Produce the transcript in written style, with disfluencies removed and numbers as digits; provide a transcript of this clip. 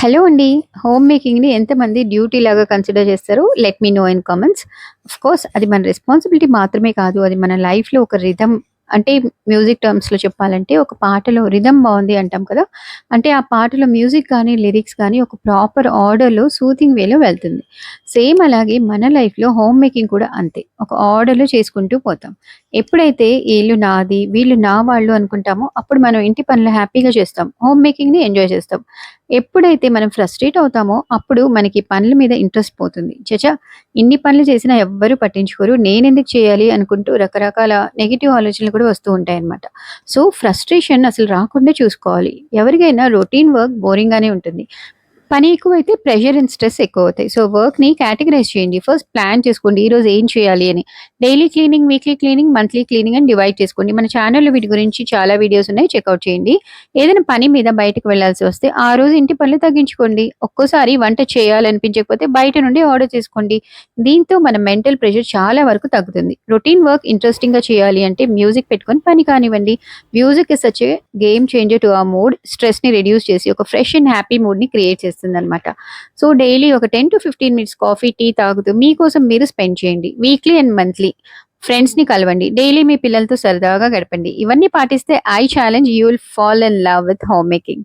Hello అండి. Home మేకింగ్‌ని ఎంతమంది duty లాగా కన్సిడర్ చేస్తారో let me know in comments. Of course అది మన రెస్పాన్సిబిలిటీ మాత్రమే కాదు. అది మన లైఫ్‌లో ఒక రిథమ్ అంటే మ్యూజిక్ టర్మ్స్‌లో చెప్పాలంటే ఒక పాటలో రిథమ్ బావుంది అంటాం కదా! అంటే ఆ పాటలో మ్యూజిక్ గాని, లిరిక్స్ గాని ఒక ప్రాపర్ ఆర్డర్‌లో సూతింగ్ వేలో వెళ్తుంది. సేమ్ అలాగే మన లైఫ్‌లో హోమ్ మేకింగ్ కూడా అంతే. ఒక ఆర్డర్‌లో చేసుకుంటూ పోతాం. ఎప్పుడైతే ఈ ఇల్లు నాది, వీళ్ళు నా వాళ్ళు అనుకుంటామో అప్పుడు మనం ఇంటి పనులు హ్యాపీగా చేస్తాం. హోమ్ మేకింగ్‌ని ఎంజాయ్ చేస్తాం. ఎప్పుడైతే మనం ఫ్రస్ట్రేట్ అవుతామో, అప్పుడు మనకి పనుల మీద ఇంట్రెస్ట్ పోతుంది. ఇన్ని పనులు చేసినా ఎవ్వరు పట్టించుకోరు. నేనెందుకు చేయాలి అనుకుంటూ రకరకాల నెగెటివ్ ఆలోచనలు కూడా వస్తూ ఉంటాయన్నమాట. సో, ఫ్రస్ట్రేషన్ అసలు రాకుండా చూసుకోవాలి. ఎవరికైనా రొటీన్ వర్క్ బోరింగ్‌గానే ఉంటుంది. పని ఎక్కువైతే ప్రెషర్ అండ్ స్ట్రెస్ ఎక్కువవుతాయి. సో, వర్క్‌ని కేటగరైజ్ చేయండి. ఫస్ట్ ప్లాన్ చేసుకోండి. ఈరోజు ఏం చేయాలి అని. Daily cleaning, weekly cleaning, monthly cleaning అని డివైడ్ చేసుకోండి. మన ఛానెల్‌లో వీటి గురించి చాలా వీడియోస్ ఉన్నాయి. చెకౌట్ చేయండి. ఏదైనా పని మీద బయటకు వెళ్ళాల్సి వస్తే, ఆ రోజు ఇంటి పనులు తగ్గించుకోండి. ఒక్కోసారి వంట చేయాలనిపించకపోతే బయట నుండి ఆర్డర్ చేసుకోండి. దీంతో మన మెంటల్ ప్రెషర్ చాలా వరకు తగ్గుతుంది. రొటీన్ వర్క్ ఇంట్రెస్టింగ్‌గా చేయాలి అంటే మ్యూజిక్ పెట్టుకొని పని కానివ్వండి. Music is such a game changer to our mood. స్ట్రెస్‌ని రిడ్యూస్ చేసి ఒక ఫ్రెష్ అండ్ హ్యాపీ మూడ్‌ని క్రియేట్ చేస్తుందనమాట. సో, డైలీ ఒక 10-15 మినిట్స్ కాఫీ, టీ తాగుతూ మీకోసం మీరు స్పెండ్ చేయండి. వీక్లీ అండ్ మంత్లీ ఫ్రెండ్స్‌ని కలవండి. డైలీ మీ పిల్లలతో సరదాగా గడపండి. ఇవన్నీ పాటిస్తే I challenge you will fall in love with home making.